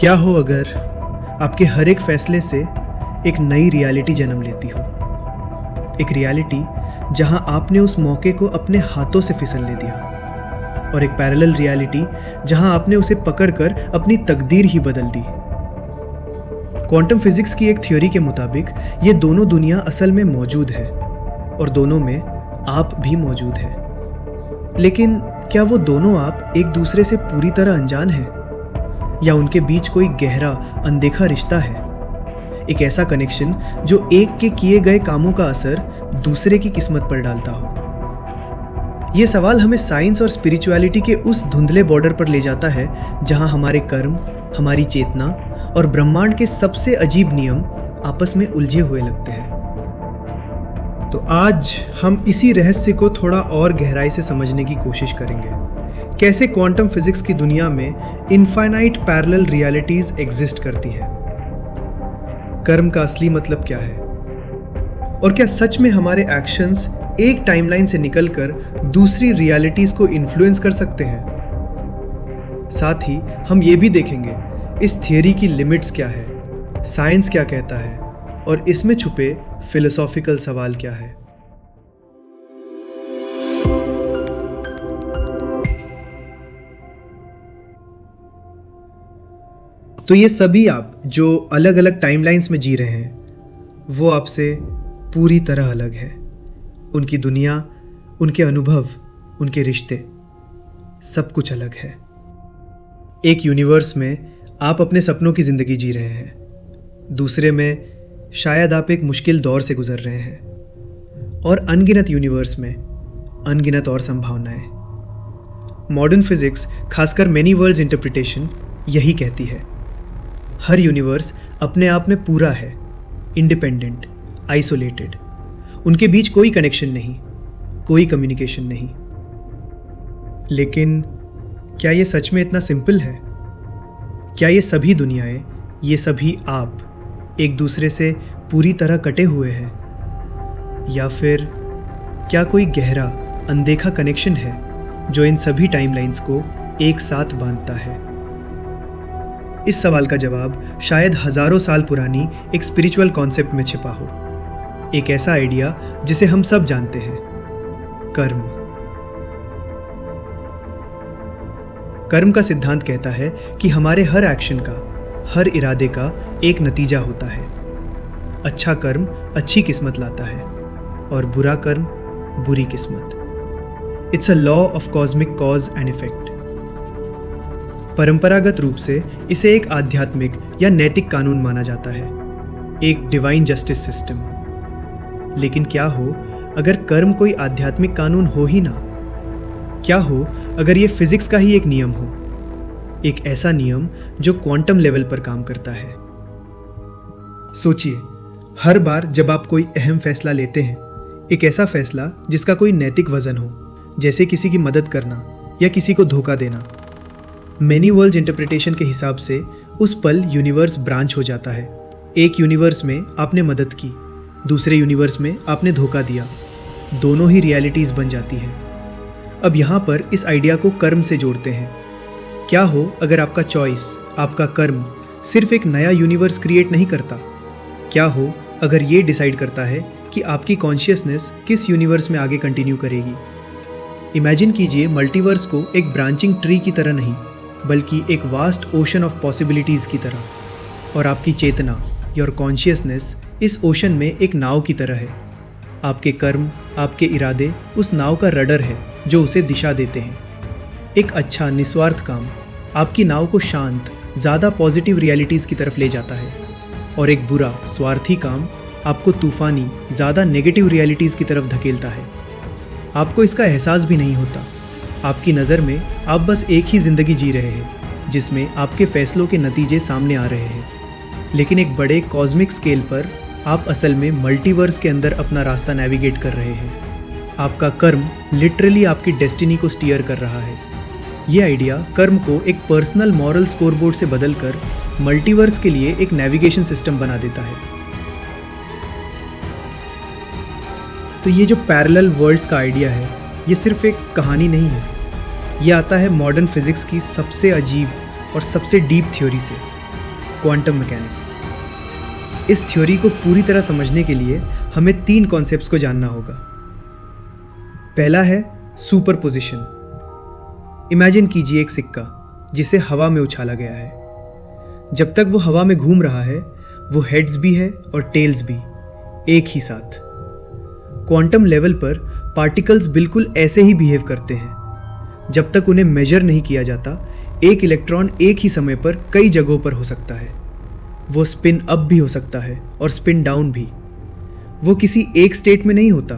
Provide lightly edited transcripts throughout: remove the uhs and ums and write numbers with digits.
क्या हो अगर आपके हर एक फैसले से एक नई रियलिटी जन्म लेती हो। एक रियलिटी जहां आपने उस मौके को अपने हाथों से फिसलने दिया, और एक पैरेलल रियलिटी जहां आपने उसे पकड़कर अपनी तकदीर ही बदल दी। क्वांटम फिजिक्स की एक थ्योरी के मुताबिक ये दोनों दुनिया असल में मौजूद है और दोनों में आप भी मौजूद है। लेकिन क्या वो दोनों आप एक दूसरे से पूरी तरह अनजान हैं, या उनके बीच कोई गहरा अनदेखा रिश्ता है? एक ऐसा कनेक्शन जो एक के किए गए कामों का असर दूसरे की किस्मत पर डालता हो। ये सवाल हमें साइंस और स्पिरिचुअलिटी के उस धुंधले बॉर्डर पर ले जाता है जहां हमारे कर्म, हमारी चेतना और ब्रह्मांड के सबसे अजीब नियम आपस में उलझे हुए लगते हैं। तो आज हम इसी रहस्य को थोड़ा और गहराई से समझने की कोशिश करेंगे। कैसे क्वांटम फिजिक्स की दुनिया में इनफाइनाइट पैरेलल रियलिटीज एग्जिस्ट करती है, कर्म का असली मतलब क्या है, और क्या सच में हमारे एक्शंस एक टाइमलाइन से निकलकर दूसरी रियलिटीज को इन्फ्लुएंस कर सकते हैं। साथ ही हम ये भी देखेंगे इस थियरी की लिमिट्स क्या है, साइंस क्या कहता है, और इसमें छुपे फिलोसॉफिकल सवाल क्या है। तो ये सभी आप जो अलग अलग टाइमलाइंस में जी रहे हैं, वो आपसे पूरी तरह अलग है। उनकी दुनिया, उनके अनुभव, उनके रिश्ते, सब कुछ अलग है। एक यूनिवर्स में आप अपने सपनों की ज़िंदगी जी रहे हैं, दूसरे में शायद आप एक मुश्किल दौर से गुजर रहे हैं, और अनगिनत यूनिवर्स में अनगिनत और संभावनाएं। मॉडर्न फिजिक्स, खासकर मेनी वर्ल्ड्स इंटरप्रिटेशन, यही कहती है हर यूनिवर्स अपने आप में पूरा है, इंडिपेंडेंट, आइसोलेटेड। उनके बीच कोई कनेक्शन नहीं, कोई कम्युनिकेशन नहीं। लेकिन क्या ये सच में इतना सिंपल है? क्या ये सभी दुनियाएं, ये सभी आप एक दूसरे से पूरी तरह कटे हुए हैं, या फिर क्या कोई गहरा अनदेखा कनेक्शन है जो इन सभी टाइमलाइंस को एक साथ बांधता है? इस सवाल का जवाब शायद हजारों साल पुरानी एक स्पिरिचुअल कॉन्सेप्ट में छिपा हो, एक ऐसा आइडिया जिसे हम सब जानते हैं, कर्म। कर्म का सिद्धांत कहता है कि हमारे हर एक्शन का, हर इरादे का एक नतीजा होता है। अच्छा कर्म अच्छी किस्मत लाता है और बुरा कर्म बुरी किस्मत। It's a law of cosmic cause and effect. परंपरागत रूप से इसे एक आध्यात्मिक या नैतिक कानून माना जाता है, एक डिवाइन जस्टिस सिस्टम। लेकिन क्या हो अगर कर्म कोई आध्यात्मिक कानून हो ही ना? क्या हो अगर ये फिजिक्स का ही एक नियम हो, एक ऐसा नियम जो क्वांटम लेवल पर काम करता है? सोचिए, हर बार जब आप कोई अहम फैसला लेते हैं, एक ऐसा फैसला जिसका कोई नैतिक वजन हो, जैसे किसी की मदद करना या किसी को धोखा देना, मेनी वर्ल्ड्स इंटरप्रिटेशन के हिसाब से उस पल यूनिवर्स ब्रांच हो जाता है। एक यूनिवर्स में आपने मदद की, दूसरे यूनिवर्स में आपने धोखा दिया, दोनों ही रियलिटीज बन जाती हैं। अब यहाँ पर इस आइडिया को कर्म से जोड़ते हैं। क्या हो अगर आपका चॉइस, आपका कर्म सिर्फ एक नया यूनिवर्स क्रिएट नहीं करता? क्या हो अगर ये डिसाइड करता है कि आपकी कॉन्शियसनेस किस यूनिवर्स में आगे कंटिन्यू करेगी? इमेजिन कीजिए मल्टीवर्स को एक ब्रांचिंग ट्री की तरह नहीं, बल्कि एक वास्ट ओशन ऑफ पॉसिबिलिटीज़ की तरह। और आपकी चेतना, योर कॉन्शियसनेस, इस ओशन में एक नाव की तरह है। आपके कर्म, आपके इरादे उस नाव का रडर है जो उसे दिशा देते हैं। एक अच्छा निस्वार्थ काम आपकी नाव को शांत, ज़्यादा पॉजिटिव रियलिटीज़ की तरफ ले जाता है, और एक बुरा, स्वार्थी काम आपको तूफानी, ज़्यादा नेगेटिव रियलिटीज़ की तरफ धकेलता है। आपको इसका एहसास भी नहीं होता। आपकी नज़र में आप बस एक ही ज़िंदगी जी रहे हैं जिसमें आपके फैसलों के नतीजे सामने आ रहे हैं। लेकिन एक बड़े कॉस्मिक स्केल पर आप असल में मल्टीवर्स के अंदर अपना रास्ता नेविगेट कर रहे हैं। आपका कर्म लिटरली आपकी डेस्टिनी को स्टीयर कर रहा है। ये आइडिया कर्म को एक पर्सनल मॉरल स्कोरबोर्ड से बदलकर मल्टीवर्स के लिए एक नेविगेशन सिस्टम बना देता है। तो ये जो पैरेलल वर्ल्ड्स का आइडिया है, ये सिर्फ एक कहानी नहीं है, ये आता है मॉडर्न फिजिक्स की सबसे अजीब और सबसे डीप थ्योरी से, क्वांटम मैकेनिक्स। इस थ्योरी को पूरी तरह समझने के लिए हमें 3 कॉन्सेप्ट्स को जानना होगा। पहला है सुपरपोजिशन। इमेजिन कीजिए एक सिक्का जिसे हवा में उछाला गया है। जब तक वो हवा में घूम रहा है वो हेड्स भी है और टेल्स भी एक ही साथ। क्वांटम लेवल पर पार्टिकल्स बिल्कुल ऐसे ही बिहेव करते हैं। जब तक उन्हें मेजर नहीं किया जाता, एक इलेक्ट्रॉन एक ही समय पर कई जगहों पर हो सकता है। वो स्पिन अप भी हो सकता है और स्पिन डाउन भी। वो किसी एक स्टेट में नहीं होता,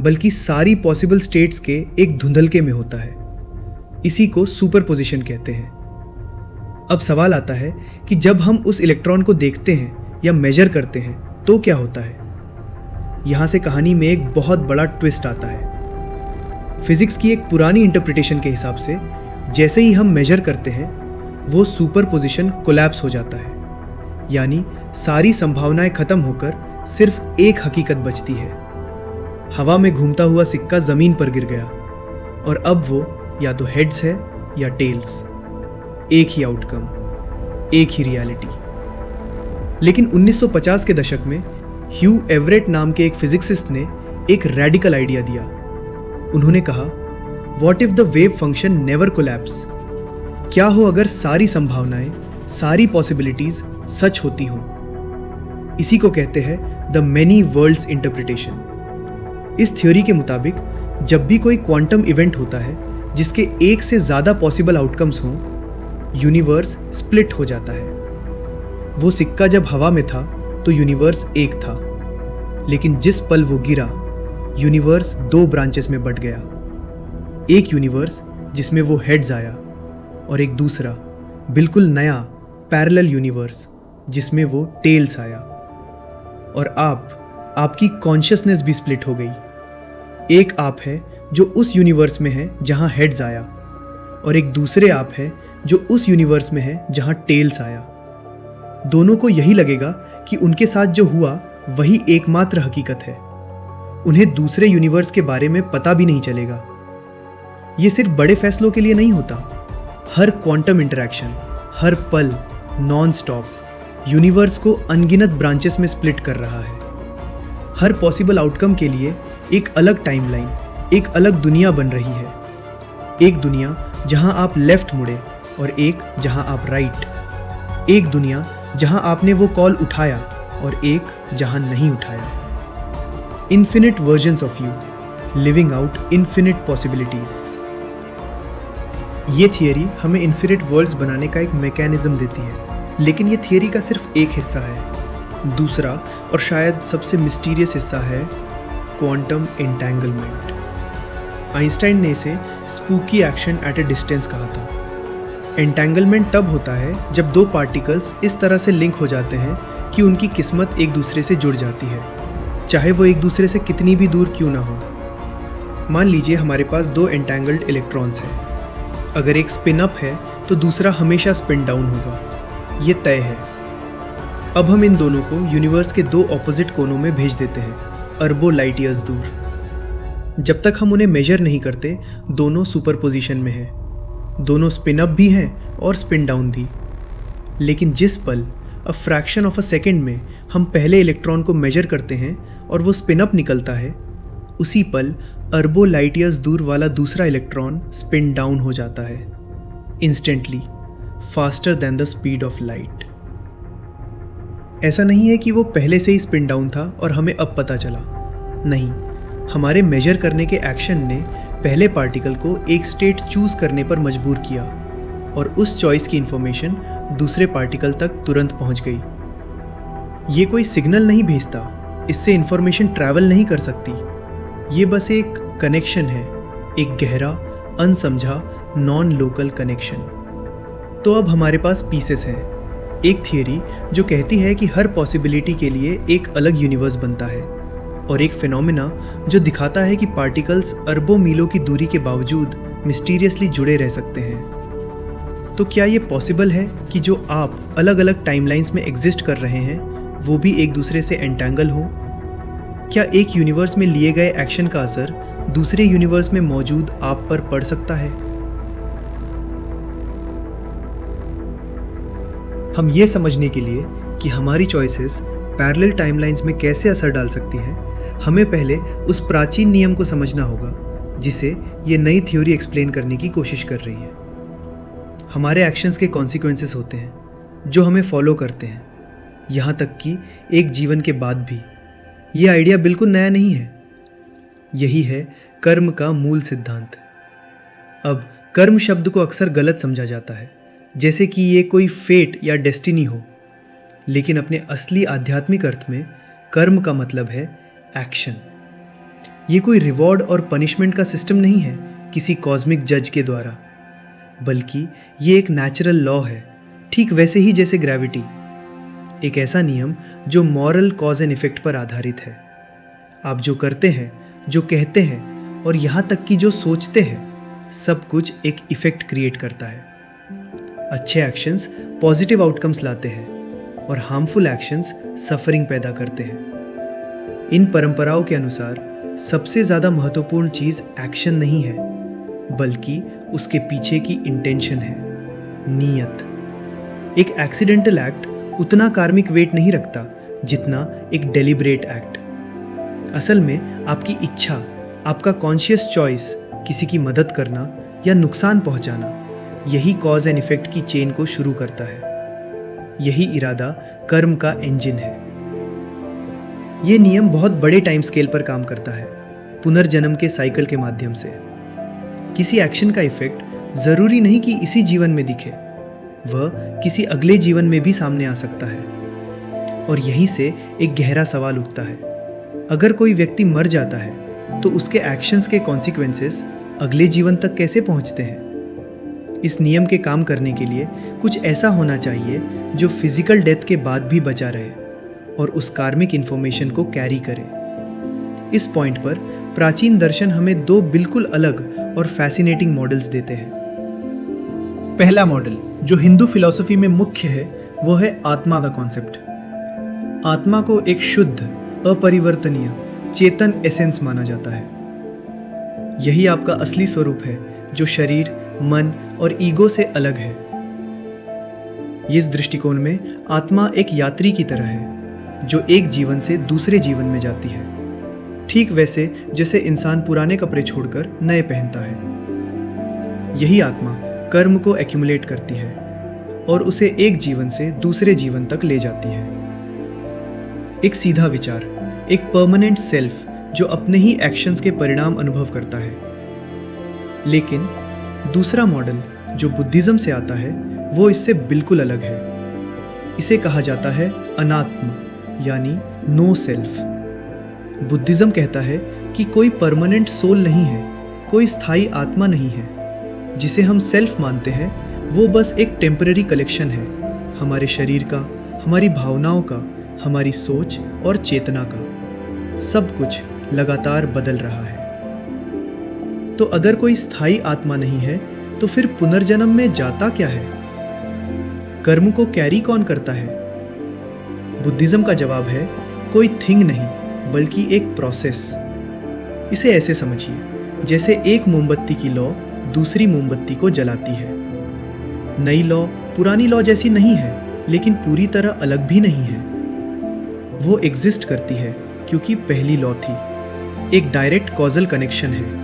बल्कि सारी पॉसिबल स्टेट्स के एक धुंधलके में होता है। इसी को सुपरपोजिशन कहते हैं। अब सवाल आता है कि जब हम उस इलेक्ट्रॉन को देखते हैं या मेजर करते हैं तो क्या होता है। यहाँ से कहानी में एक बहुत बड़ा ट्विस्ट आता है। फिजिक्स की एक पुरानी इंटरप्रिटेशन के हिसाब से जैसे ही हम मेजर करते हैं वो सुपरपोजिशन कोलैप्स हो जाता है, यानी सारी संभावनाएं खत्म होकर सिर्फ एक हकीकत बचती है। हवा में घूमता हुआ सिक्का जमीन पर गिर गया और अब वो या तो हेड्स है या टेल्स। एक ही आउटकम, एक ही रियलिटी। लेकिन 1950 के दशक में ह्यू एवरेट नाम के एक फिजिसिस्ट ने एक रेडिकल आइडिया दिया। उन्होंने कहा, what if the wave function never collapse? क्या हो अगर सारी संभावनाएं, सारी पॉसिबिलिटीज सच होती हों? इसी को कहते हैं द मेनी वर्ल्ड्स इंटरप्रिटेशन। इस थ्योरी के मुताबिक जब भी कोई क्वांटम इवेंट होता है जिसके एक से ज्यादा पॉसिबल आउटकम्स हों, यूनिवर्स स्प्लिट हो जाता है। वो सिक्का जब हवा में था तो यूनिवर्स एक था, लेकिन जिस पल वो गिरा यूनिवर्स 2 ब्रांचेस में बंट गया। एक यूनिवर्स जिसमें वो हेड्स आया और एक दूसरा बिल्कुल नया पैरेलल यूनिवर्स जिसमें वो टेल्स आया। और आपकी कॉन्शियसनेस भी स्प्लिट हो गई। एक आप है जो उस यूनिवर्स में है जहां हेड्स आया और एक दूसरे आप है जो उस यूनिवर्स में है जहां टेल्स आया। दोनों को यही लगेगा कि उनके साथ जो हुआ वही एकमात्र हकीकत है। उन्हें दूसरे यूनिवर्स के बारे में पता भी नहीं चलेगा। ये सिर्फ बड़े फैसलों के लिए नहीं होता। हर क्वांटम इंटरैक्शन, हर पल, नॉन स्टॉप यूनिवर्स को अनगिनत ब्रांचेस में स्प्लिट कर रहा है। हर पॉसिबल आउटकम के लिए एक अलग टाइमलाइन, एक अलग दुनिया बन रही है। एक दुनिया जहां आप लेफ्ट मुड़े और एक जहां आप राइट। एक दुनिया जहां आपने वो कॉल उठाया और एक जहां नहीं उठाया। Infinite versions of you, living out infinite possibilities. ये थियरी हमें इन्फिनिट वर्ल्ड्स बनाने का एक मैकेनिज्म देती है, लेकिन ये थियरी का सिर्फ एक हिस्सा है। दूसरा और शायद सबसे मिस्टीरियस हिस्सा है क्वांटम एंटेंगलमेंट। आइंस्टाइन ने इसे spooky action at A distance कहा था। एंटेंगलमेंट तब होता है जब 2 पार्टिकल्स इस तरह से लिंक हो जाते हैं कि उनकी किस्मत एक दूसरे से जुड़ जाती है, चाहे वो एक दूसरे से कितनी भी दूर क्यों ना हो। मान लीजिए हमारे पास 2 एंटेंगल्ड इलेक्ट्रॉन्स हैं। अगर एक स्पिन अप है तो दूसरा हमेशा स्पिन डाउन होगा, ये तय है। अब हम इन दोनों को यूनिवर्स के 2 ऑपोजिट कोनों में भेज देते हैं, अरबों लाइट ईयर्स दूर। जब तक हम उन्हें मेजर नहीं करते दोनों सुपरपोजिशन में हैं। दोनों स्पिन अप भी हैं और स्पिन डाउन भी। लेकिन जिस पल a fraction of a second में हम पहले इलेक्ट्रॉन को मेजर करते हैं और वो स्पिन अप निकलता है, उसी पल अरबों लाइट ईयर्स दूर वाला दूसरा इलेक्ट्रॉन स्पिन डाउन हो जाता है, instantly, faster than the speed of light. ऐसा नहीं है कि वो पहले से ही स्पिन डाउन था और हमें अब पता चला। नहीं, हमारे मेजर करने के एक्शन ने पहले पार्टिकल को एक स्टेट चूज करने पर मजबूर किया और उस चॉइस की इंफॉर्मेशन दूसरे पार्टिकल तक तुरंत पहुंच गई। ये कोई सिग्नल नहीं भेजता, इससे इंफॉर्मेशन ट्रैवल नहीं कर सकती। ये बस एक कनेक्शन है, एक गहरा, अनसमझा, नॉन लोकल कनेक्शन। तो अब हमारे पास पीसेस हैं। एक थियरी जो कहती है कि हर पॉसिबिलिटी के लिए एक अलग यूनिवर्स बनता है, और एक फिनोमेना जो दिखाता है कि पार्टिकल्स अरबों मीलों की दूरी के बावजूद मिस्टीरियसली जुड़े रह सकते हैं। तो क्या ये पॉसिबल है कि जो आप अलग अलग टाइमलाइंस में एग्जिस्ट कर रहे हैं वो भी एक दूसरे से एंटेंगल हो? क्या एक यूनिवर्स में लिए गए एक्शन का असर दूसरे यूनिवर्स में मौजूद आप पर पड़ सकता है? हम ये समझने के लिए कि हमारी चॉइसेस पैरेलल टाइमलाइंस में कैसे असर डाल सकती हैं, हमें पहले उस प्राचीन नियम को समझना होगा जिसे ये नई थ्योरी एक्सप्लेन करने की कोशिश कर रही है। हमारे एक्शंस के कॉन्सिक्वेंसेस होते हैं जो हमें फॉलो करते हैं, यहाँ तक कि एक जीवन के बाद भी। ये आइडिया बिल्कुल नया नहीं है। यही है कर्म का मूल सिद्धांत। अब कर्म शब्द को अक्सर गलत समझा जाता है, जैसे कि ये कोई फेट या डेस्टिनी हो, लेकिन अपने असली आध्यात्मिक अर्थ में कर्म का मतलब है एक्शन। ये कोई रिवॉर्ड और पनिशमेंट का सिस्टम नहीं है किसी कॉस्मिक जज के द्वारा, बल्कि ये एक नेचुरल लॉ है, ठीक वैसे ही जैसे ग्रेविटी। एक ऐसा नियम जो मॉरल कॉज एंड इफेक्ट पर आधारित है। आप जो करते हैं, जो कहते हैं और यहाँ तक कि जो सोचते हैं, सब कुछ एक इफेक्ट क्रिएट करता है। अच्छे एक्शंस पॉजिटिव आउटकम्स लाते हैं और हार्मफुल एक्शंस सफरिंग पैदा करते हैं। इन परंपराओं के अनुसार सबसे ज़्यादा महत्वपूर्ण चीज़ एक्शन नहीं है, बल्कि उसके पीछे की इंटेंशन है, नीयत। एक एक्सीडेंटल एक्ट उतना कार्मिक वेट नहीं रखता जितना एक डेलिब्रेट एक्ट। असल में आपकी इच्छा, आपका कॉन्शियस चॉइस किसी की मदद करना या नुकसान पहुंचाना, यही कॉज एंड इफेक्ट की चेन को शुरू करता है। यही इरादा कर्म का इंजन है। ये नियम बहुत बड़े टाइम स्केल पर काम करता है, पुनर्जन्म के साइकिल के माध्यम से। किसी एक्शन का इफेक्ट जरूरी नहीं कि इसी जीवन में दिखे, वह किसी अगले जीवन में भी सामने आ सकता है। और यहीं से एक गहरा सवाल उठता है, अगर कोई व्यक्ति मर जाता है तो उसके एक्शंस के कॉन्सिक्वेंसेस अगले जीवन तक कैसे पहुंचते हैं? इस नियम के काम करने के लिए कुछ ऐसा होना चाहिए जो फिजिकल डेथ के बाद भी बचा रहे और उस कार्मिक इंफॉर्मेशन को कैरी करे। इस पॉइंट पर प्राचीन दर्शन हमें दो बिल्कुल अलग और फैसिनेटिंग मॉडल्स देते हैं। पहला मॉडल जो हिंदू फिलॉसफी में मुख्य है, वो है आत्मा का कॉन्सेप्ट। आत्मा को एक शुद्ध, अपरिवर्तनीय, चेतन एसेंस माना जाता है। यही आपका असली स्वरूप है जो शरीर, मन और ईगो से अलग है। इस दृष्टिकोण में आत्मा एक यात्री की तरह है जो एक जीवन से दूसरे जीवन में जाती है, ठीक वैसे जैसे इंसान पुराने कपड़े छोड़कर नए पहनता है। यही आत्मा कर्म को एक्यूमुलेट करती है और उसे एक जीवन से दूसरे जीवन तक ले जाती है। एक सीधा विचार, एक परमानेंट सेल्फ जो अपने ही एक्शंस के परिणाम अनुभव करता है। लेकिन दूसरा मॉडल जो बुद्धिज्म से आता है, वो इससे बिल्कुल अलग है। इसे कहा जाता है अनात्म, यानी नो सेल्फ। बुद्धिज्म कहता है कि कोई परमानेंट सोल नहीं है, कोई स्थायी आत्मा नहीं है। जिसे हम सेल्फ मानते हैं वो बस एक टेम्पररी कलेक्शन है, हमारे शरीर का, हमारी भावनाओं का, हमारी सोच और चेतना का। सब कुछ लगातार बदल रहा है। तो अगर कोई स्थायी आत्मा नहीं है तो फिर पुनर्जन्म में जाता क्या है? कर्म को कैरी कौन करता है? बुद्धिज्म का जवाब है कोई थिंग नहीं, बल्कि एक प्रोसेस। इसे ऐसे समझिए, जैसे एक मोमबत्ती की लौ दूसरी मोमबत्ती को जलाती है। नई लौ पुरानी लौ जैसी नहीं है, लेकिन पूरी तरह अलग भी नहीं है। वो एग्जिस्ट करती है क्योंकि पहली लॉ थी, एक डायरेक्ट कॉजल कनेक्शन है।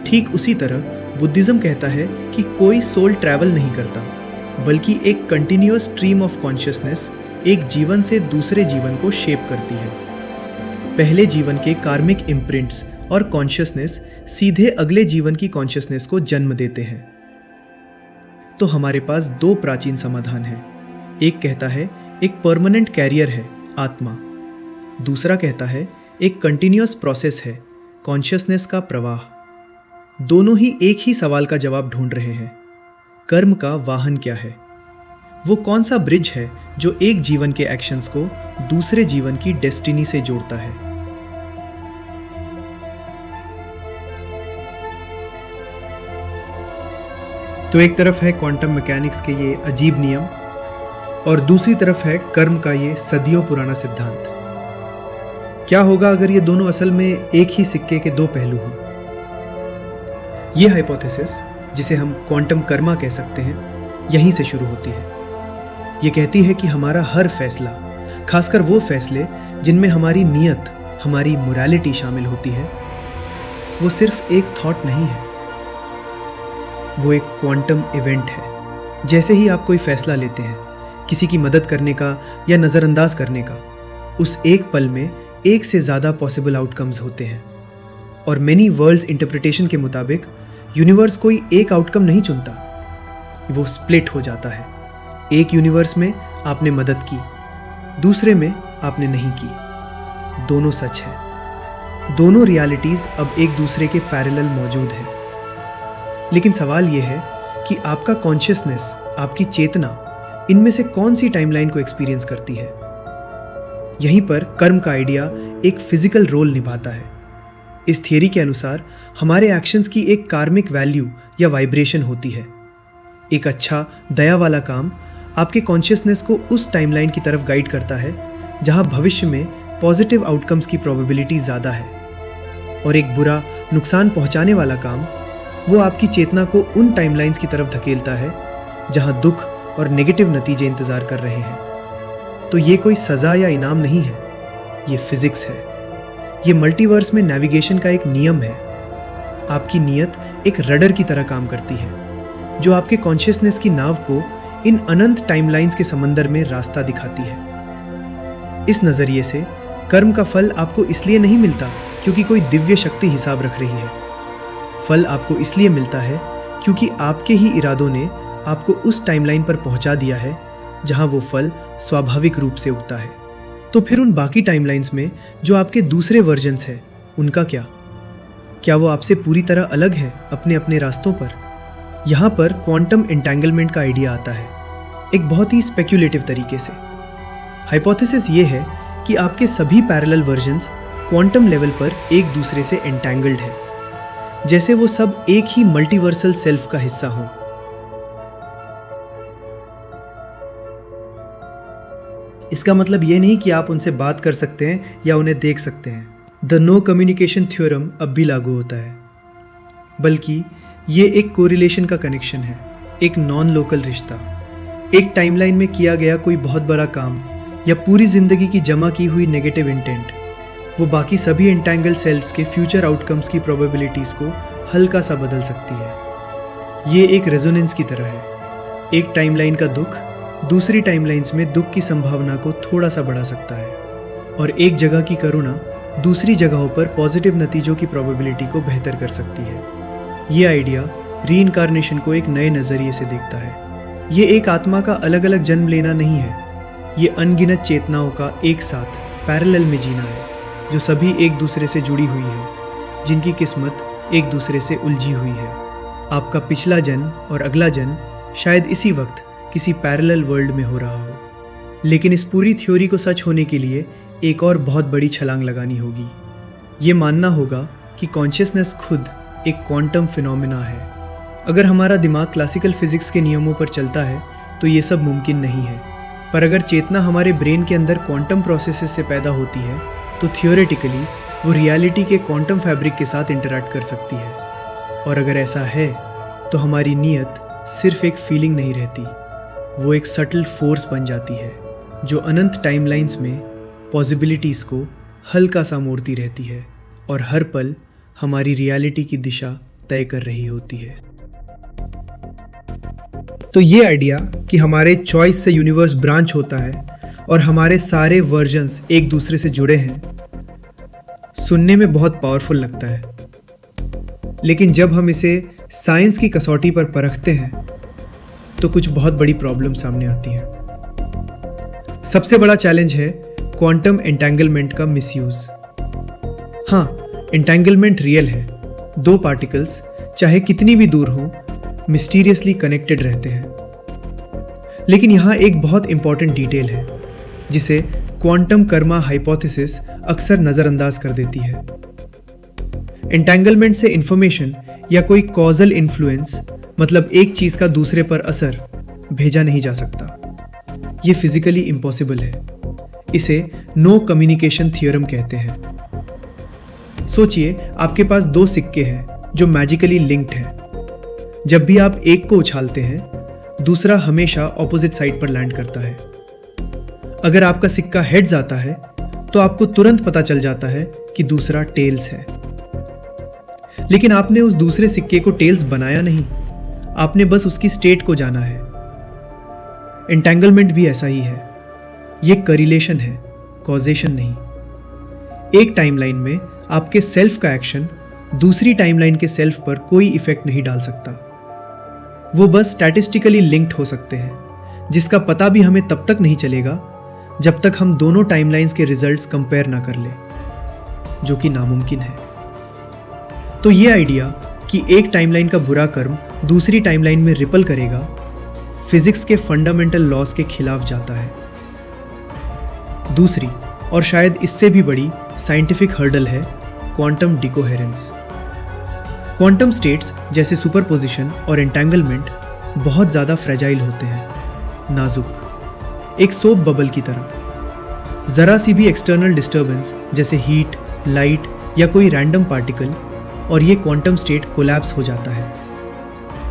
ठीक उसी तरह बुद्धिज्म कहता है कि कोई सोल ट्रैवल नहीं करता, बल्कि एक कंटिन्यूअस स्ट्रीम ऑफ कॉन्शियसनेस एक जीवन से दूसरे जीवन को शेप करती है। पहले जीवन के कार्मिक इम्प्रिंट्स और कॉन्शियसनेस सीधे अगले जीवन की कॉन्शियसनेस को जन्म देते हैं। तो हमारे पास दो प्राचीन समाधान हैं। एक कहता है एक परमानेंट कैरियर है आत्मा, दूसरा कहता है एक कंटिन्यूअस प्रोसेस है कॉन्शियसनेस का प्रवाह। दोनों ही एक ही सवाल का जवाब ढूंढ रहे हैं, कर्म का वाहन क्या है? वो कौन सा ब्रिज है जो एक जीवन के एक्शंस को दूसरे जीवन की डेस्टिनी से जोड़ता है? तो एक तरफ है क्वांटम मैकेनिक्स के ये अजीब नियम और दूसरी तरफ है कर्म का ये सदियों पुराना सिद्धांत। क्या होगा अगर ये दोनों असल में एक ही सिक्के के दो पहलू हों? ये हाइपोथेसिस, जिसे हम क्वांटम कर्मा कह सकते हैं, यहीं से शुरू होती है। ये कहती है कि हमारा हर फैसला, खासकर वो फैसले जिनमें हमारी नीयत, हमारी मोरालिटी शामिल होती है, वो सिर्फ एक थॉट नहीं है, वो एक क्वांटम इवेंट है। जैसे ही आप कोई फैसला लेते हैं, किसी की मदद करने का या नज़रअंदाज करने का, उस एक पल में एक से ज़्यादा पॉसिबल आउटकम्स होते हैं। और मेनी वर्ल्ड्स इंटरप्रिटेशन के मुताबिक यूनिवर्स कोई एक आउटकम नहीं चुनता, वो स्प्लिट हो जाता है। एक यूनिवर्स में आपने मदद की, दूसरे में आपने नहीं की। दोनों सच है, दोनों रियलिटीज़ अब एक दूसरे के पैरेलल मौजूद हैं। लेकिन सवाल यह है कि आपका कॉन्शियसनेस, आपकी चेतना, इनमें से कौन सी टाइमलाइन को एक्सपीरियंस करती है। यहीं पर कर्म का आइडिया एक फिजिकल रोल निभाता है। इस थियरी के अनुसार हमारे एक्शंस की एक कार्मिक वैल्यू या वाइब्रेशन होती है। एक अच्छा, दया वाला काम आपके कॉन्शियसनेस को उस टाइमलाइन की तरफ गाइड करता है जहां भविष्य में पॉजिटिव आउटकम्स की प्रोबेबिलिटी ज़्यादा है। और एक बुरा, नुकसान पहुंचाने वाला काम, वो आपकी चेतना को उन टाइमलाइंस की तरफ धकेलता है जहां दुख और नेगेटिव नतीजे इंतज़ार कर रहे हैं। तो ये कोई सज़ा या इनाम नहीं है, ये फिजिक्स है। ये मल्टीवर्स में नेविगेशन का एक नियम है। आपकी नीयत एक रडर की तरह काम करती है, जो आपके कॉन्शियसनेस की नाव को इन अनंत टाइमलाइंस के समंदर में रास्ता दिखाती है। इस नज़रिए से कर्म का फल आपको इसलिए नहीं मिलता क्योंकि कोई दिव्य शक्ति हिसाब रख रही है। फल आपको इसलिए मिलता है क्योंकि आपके ही इरादों ने आपको उस टाइमलाइन पर पहुंचा दिया है जहां वो फल स्वाभाविक रूप से उगता है। तो फिर उन बाकी टाइमलाइंस में जो आपके दूसरे वर्जन्स हैं, उनका क्या? क्या वो आपसे पूरी तरह अलग है अपने अपने रास्तों पर? यहाँ पर क्वांटम एंटेंगलमेंट का आइडिया आता है, एक बहुत ही स्पेक्युलेटिव तरीके से। हाइपोथेसिस ये है कि आपके सभी पैरेलल वर्जन्स क्वांटम लेवल पर एक दूसरे से एंटेंगल्ड है, जैसे वो सब एक ही मल्टीवर्सल सेल्फ का हिस्सा हों। इसका मतलब ये नहीं कि आप उनसे बात कर सकते हैं या उन्हें देख सकते हैं। द नो कम्युनिकेशन थ्योरम अब भी लागू होता है, बल्कि ये एक कोरिलेशन का कनेक्शन है, एक नॉन लोकल रिश्ता। एक टाइमलाइन में किया गया कोई बहुत बड़ा काम या पूरी जिंदगी की जमा की हुई नेगेटिव इंटेंट, वो बाकी सभी एंटेंगल्ड सेल्स के फ्यूचर आउटकम्स की प्रोबेबिलिटीज़ को हल्का सा बदल सकती है। ये एक रेजोनेंस की तरह है। एक टाइमलाइन का दुख दूसरी टाइमलाइंस में दुख की संभावना को थोड़ा सा बढ़ा सकता है, और एक जगह की करुणा दूसरी जगहों पर पॉजिटिव नतीजों की प्रोबेबिलिटी को बेहतर कर सकती है। ये आइडिया रीइंकार्नेशन को एक नए नज़रिए से देखता है। ये एक आत्मा का अलग अलग जन्म लेना नहीं है, ये अनगिनत चेतनाओं का एक साथ पैरेलल में जीना है, जो सभी एक दूसरे से जुड़ी हुई है, जिनकी किस्मत एक दूसरे से उलझी हुई है। आपका पिछला जन्म और अगला जन्म शायद इसी वक्त किसी पैरेलल वर्ल्ड में हो रहा हो। लेकिन इस पूरी थ्योरी को सच होने के लिए एक और बहुत बड़ी छलांग लगानी होगी। ये मानना होगा कि कॉन्शियसनेस खुद एक क्वांटम फिनोमेना है। अगर हमारा दिमाग क्लासिकल फिजिक्स के नियमों पर चलता है तो ये सब मुमकिन नहीं है, पर अगर चेतना हमारे ब्रेन के अंदर क्वांटम प्रोसेसेस से पैदा होती है तो थियोरेटिकली वो रियलिटी के क्वांटम फैब्रिक के साथ इंटरैक्ट कर सकती है। और अगर ऐसा है तो हमारी नीयत सिर्फ एक फीलिंग नहीं रहती, वो एक सटल फोर्स बन जाती है जो अनंत टाइमलाइंस में पॉसिबिलिटीज़ को हल्का सा मोड़ती रहती है और हर पल हमारी रियलिटी की दिशा तय कर रही होती है। तो ये आइडिया कि हमारे चॉइस से यूनिवर्स ब्रांच होता है और हमारे सारे वर्जन्स एक दूसरे से जुड़े हैं, सुनने में बहुत पावरफुल लगता है। लेकिन जब हम इसे साइंस की कसौटी पर परखते हैं तो कुछ बहुत बड़ी प्रॉब्लम सामने आती हैं। सबसे बड़ा चैलेंज है क्वांटम एंटेंगलमेंट का मिसयूज। हाँ, एंटेंगलमेंट रियल है। दो पार्टिकल्स चाहे कितनी भी दूर हों, मिस्टीरियसली कनेक्टेड रहते हैं। लेकिन यहाँ एक बहुत इंपॉर्टेंट डिटेल है जिसे क्वांटम कर्मा हाइपोथेसिस अक्सर नज़रअंदाज कर देती है। एंटेंगलमेंट से इंफॉर्मेशन या कोई कॉजल इन्फ्लुएंस, मतलब एक चीज़ का दूसरे पर असर, भेजा नहीं जा सकता। ये फिजिकली इम्पॉसिबल है। इसे नो कम्युनिकेशन थ्योरम कहते हैं। सोचिए, आपके पास दो सिक्के हैं जो मैजिकली लिंक्ड हैं। जब भी आप एक को उछालते हैं दूसरा हमेशा ऑपोजिट साइड पर लैंड करता है। अगर आपका सिक्का हेड्स आता है तो आपको तुरंत पता चल जाता है कि दूसरा टेल्स है। लेकिन आपने उस दूसरे सिक्के को टेल्स बनाया नहीं, आपने बस उसकी स्टेट को जाना है। एंटेंगलमेंट भी ऐसा ही है। यह करिलेशन है, कॉजेशन नहीं। एक टाइमलाइन में आपके सेल्फ का एक्शन दूसरी टाइमलाइन के सेल्फ पर कोई इफेक्ट नहीं डाल सकता। वो बस स्टैटिस्टिकली लिंक्ड हो सकते हैं, जिसका पता भी हमें तब तक नहीं चलेगा जब तक हम दोनों टाइमलाइंस के रिजल्ट्स कंपेयर ना कर ले, जो कि नामुमकिन है। तो ये आइडिया कि एक टाइमलाइन का बुरा कर्म दूसरी टाइमलाइन में रिपल करेगा, फिजिक्स के फंडामेंटल लॉज के खिलाफ जाता है। दूसरी और शायद इससे भी बड़ी साइंटिफिक हर्डल है क्वांटम डिकोहेरेंस। क्वांटम स्टेट्स जैसे सुपरपोजिशन और एंटेंगलमेंट बहुत ज़्यादा फ्रेजाइल होते हैं, नाजुक, एक सोप बबल की तरह। ज़रा सी भी एक्सटर्नल डिस्टर्बेंस जैसे हीट, लाइट या कोई रैंडम पार्टिकल और ये क्वांटम स्टेट कोलैप्स हो जाता है।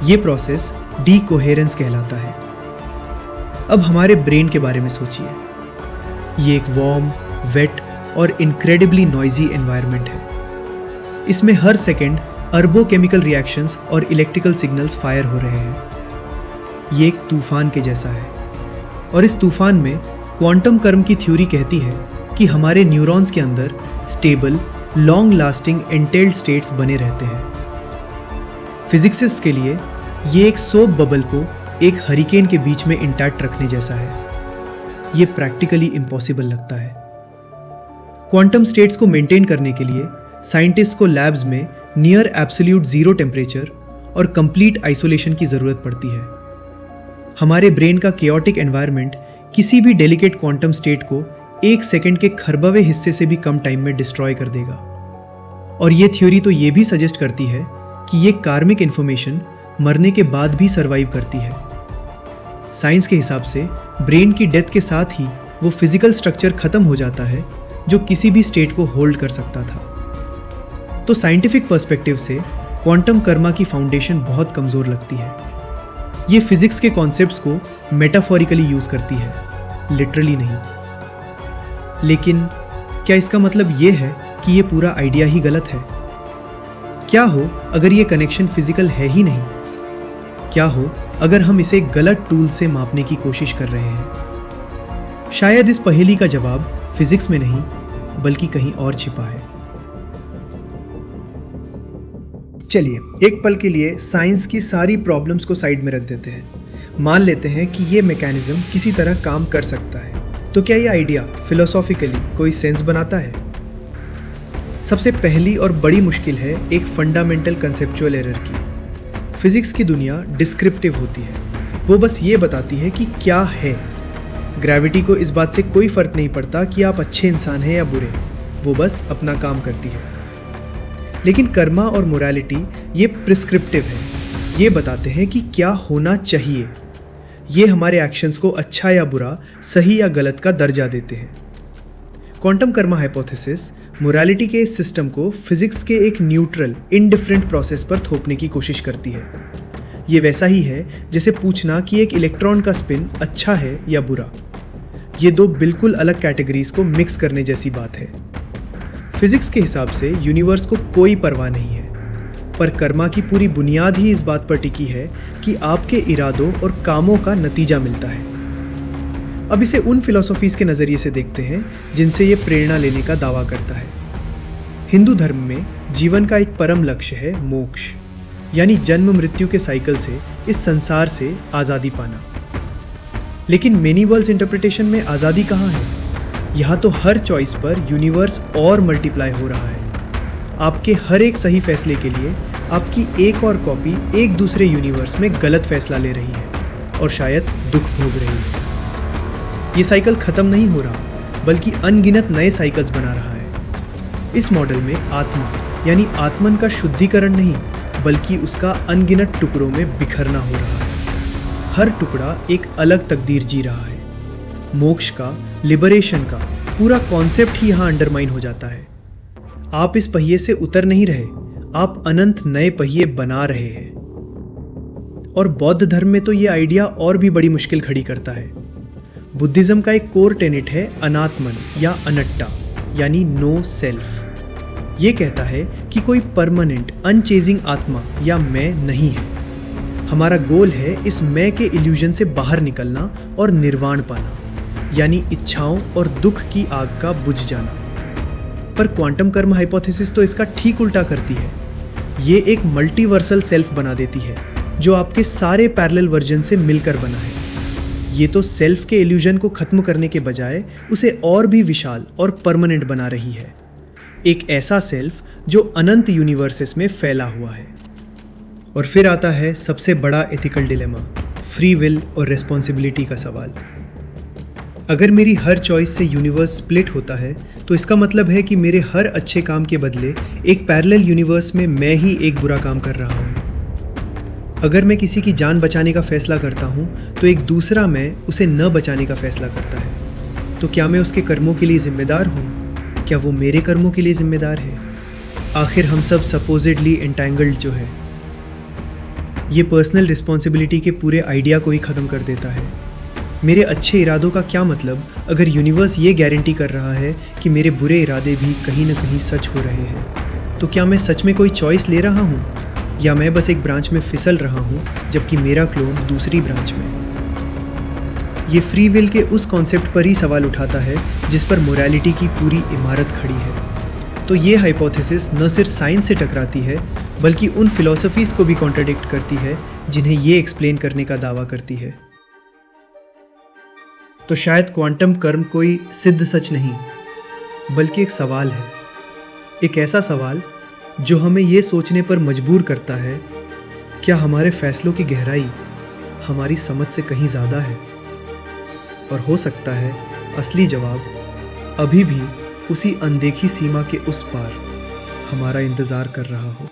ये प्रोसेस डीकोहेरेंस कहलाता है। अब हमारे ब्रेन के बारे में सोचिए। ये एक वार्म, वेट और इनक्रेडिबली नॉइजी एनवायरनमेंट है। इसमें हर सेकेंड अरबों केमिकल रिएक्शंस और इलेक्ट्रिकल सिग्नल्स फायर हो रहे हैं। ये एक तूफान के जैसा है, और इस तूफान में क्वांटम कर्म की थ्योरी कहती है कि हमारे न्यूरॉन्स के अंदर stable, long lasting entailed states बने रहते हैं। फिजिक्सिस्ट के लिए ये एक सोप बबल को एक हरिकेन के बीच में इंटैक्ट रखने जैसा है। ये प्रैक्टिकली इम्पॉसिबल लगता है। क्वांटम स्टेट्स को मेंटेन करने के लिए साइंटिस्ट को लैब्स में नियर एब्सोल्यूट जीरो टेम्परेचर और कंप्लीट आइसोलेशन की ज़रूरत पड़ती है। हमारे ब्रेन का केओटिक एनवायरनमेंट किसी भी डेलिकेट क्वांटम स्टेट को एक सेकंड के खरबवे हिस्से से भी कम टाइम में डिस्ट्रॉय कर देगा। और ये थ्योरी तो ये भी सजेस्ट करती है कि ये कार्मिक इन्फॉर्मेशन मरने के बाद भी सर्वाइव करती है। साइंस के हिसाब से ब्रेन की डेथ के साथ ही वो फिजिकल स्ट्रक्चर खत्म हो जाता है जो किसी भी स्टेट को होल्ड कर सकता था। तो साइंटिफिक पर्सपेक्टिव से क्वांटम कर्मा की फाउंडेशन बहुत कमज़ोर लगती है। ये फिजिक्स के कॉन्सेप्ट्स को मेटाफोरिकली यूज़ करती है, लिटरली नहीं। लेकिन क्या इसका मतलब ये है कि ये पूरा आइडिया ही गलत है? क्या हो अगर ये कनेक्शन फिजिकल है ही नहीं? क्या हो अगर हम इसे गलत टूल से मापने की कोशिश कर रहे हैं? शायद इस पहेली का जवाब फिजिक्स में नहीं बल्कि कहीं और छिपा है। चलिए एक पल के लिए साइंस की सारी प्रॉब्लम्स को साइड में रख देते हैं। मान लेते हैं कि ये मैकेनिज्म किसी तरह काम कर सकता है। तो क्या ये आइडिया फिलोसॉफिकली कोई सेंस बनाता है? सबसे पहली और बड़ी मुश्किल है एक फंडामेंटल कंसेप्चुअल एरर की। फिजिक्स की दुनिया डिस्क्रिप्टिव होती है, वो बस ये बताती है कि क्या है। ग्रेविटी को इस बात से कोई फर्क नहीं पड़ता कि आप अच्छे इंसान हैं या बुरे, वो बस अपना काम करती है। लेकिन कर्मा और मोरालिटी ये प्रिस्क्रिप्टिव है, ये बताते हैं कि क्या होना चाहिए। ये हमारे एक्शंस को अच्छा या बुरा, सही या गलत का दर्जा देते हैं। क्वांटम कर्मा हाइपोथेसिस मोरालिटी के इस सिस्टम को फिजिक्स के एक न्यूट्रल, इनडिफरेंट प्रोसेस पर थोपने की कोशिश करती है। ये वैसा ही है जैसे पूछना कि एक इलेक्ट्रॉन का स्पिन अच्छा है या बुरा। ये दो बिल्कुल अलग कैटेगरीज को मिक्स करने जैसी बात है। फिजिक्स के हिसाब से यूनिवर्स को कोई परवाह नहीं है, पर कर्मा की पूरी बुनियाद ही इस बात पर टिकी है कि आपके इरादों और कामों का नतीजा मिलता है। अब इसे उन फिलॉसफीज के नज़रिए से देखते हैं जिनसे ये प्रेरणा लेने का दावा करता है। हिंदू धर्म में जीवन का एक परम लक्ष्य है मोक्ष, यानी जन्म मृत्यु के साइकिल से इस संसार से आज़ादी पाना। लेकिन मेनी वर्ल्ड्स इंटरप्रिटेशन में आज़ादी कहाँ है? यहाँ तो हर चॉइस पर यूनिवर्स और मल्टीप्लाई हो रहा है। आपके हर एक सही फैसले के लिए आपकी एक और कॉपी एक दूसरे यूनिवर्स में गलत फैसला ले रही है और शायद दुख भोग रही है। ये साइकिल ख़त्म नहीं हो रहा, बल्कि अनगिनत नए साइकिल्स बना रहा है। इस मॉडल में आत्मा यानी आत्मन का शुद्धिकरण नहीं, बल्कि उसका अनगिनत टुकड़ों में बिखरना हो रहा है। हर टुकड़ा एक अलग तकदीर जी रहा है। मोक्ष का, लिबरेशन का पूरा कॉन्सेप्ट ही यहाँ अंडरमाइन हो जाता है। आप इस पहिए से उतर नहीं रहे, आप अनंत नए पहिए बना रहे हैं। और बौद्ध धर्म में तो ये आइडिया और भी बड़ी मुश्किल खड़ी करता है। बुद्धिज्म का एक कोर टेनेट है अनात्मन या अनट्टा, यानी नो सेल्फ। ये कहता है कि कोई परमानेंट अनचेजिंग आत्मा या मैं नहीं है। हमारा गोल है इस मैं के इल्यूजन से बाहर निकलना और निर्वाण पाना, यानी इच्छाओं और दुख की आग का बुझ जाना। पर क्वांटम कर्म हाइपोथेसिस तो इसका ठीक उल्टा करती है। ये एक मल्टीवर्सल सेल्फ बना देती है जो आपके सारे पैरेलल वर्जन से मिलकर बना है। ये तो सेल्फ के इल्यूजन को खत्म करने के बजाय उसे और भी विशाल और परमानेंट बना रही है। एक ऐसा सेल्फ जो अनंत यूनिवर्सेस में फैला हुआ है। और फिर आता है सबसे बड़ा एथिकल डिलेमा, फ्री विल और रिस्पॉन्सिबिलिटी का सवाल। अगर मेरी हर चॉइस से यूनिवर्स स्प्लिट होता है तो इसका मतलब है कि मेरे हर अच्छे काम के बदले एक पैरेलल यूनिवर्स में मैं ही एक बुरा काम कर रहा हूँ। अगर मैं किसी की जान बचाने का फैसला करता हूँ तो एक दूसरा मैं उसे न बचाने का फैसला करता है। तो क्या मैं उसके कर्मों के लिए जिम्मेदार हूँ? क्या वो मेरे कर्मों के लिए जिम्मेदार है? आखिर हम सब सपोजिडली एंटैंगल्ड जो है। ये पर्सनल रिस्पॉन्सिबिलिटी के पूरे आइडिया को ही ख़त्म कर देता है। मेरे अच्छे इरादों का क्या मतलब अगर यूनिवर्स ये गारंटी कर रहा है कि मेरे बुरे इरादे भी कहीं ना कहीं सच हो रहे हैं? तो क्या मैं सच में कोई चॉइस ले रहा हूँ या मैं बस एक ब्रांच में फिसल रहा हूँ जबकि मेरा क्लोन दूसरी ब्रांच में? ये फ्री विल के उस कॉन्सेप्ट पर ही सवाल उठाता है जिस पर मोरालिटी की पूरी इमारत खड़ी है। तो ये हाइपोथेसिस न सिर्फ साइंस से टकराती है बल्कि उन फिलॉसफीज़ को भी कॉन्ट्राडिक्ट करती है जिन्हें ये एक्सप्लेन करने का दावा करती है। तो शायद क्वांटम कर्म कोई सिद्ध सच नहीं बल्कि एक सवाल है। एक ऐसा सवाल जो हमें ये सोचने पर मजबूर करता है, क्या हमारे फैसलों की गहराई हमारी समझ से कहीं ज़्यादा है? और हो सकता है असली जवाब अभी भी उसी अनदेखी सीमा के उस पार हमारा इंतज़ार कर रहा हो।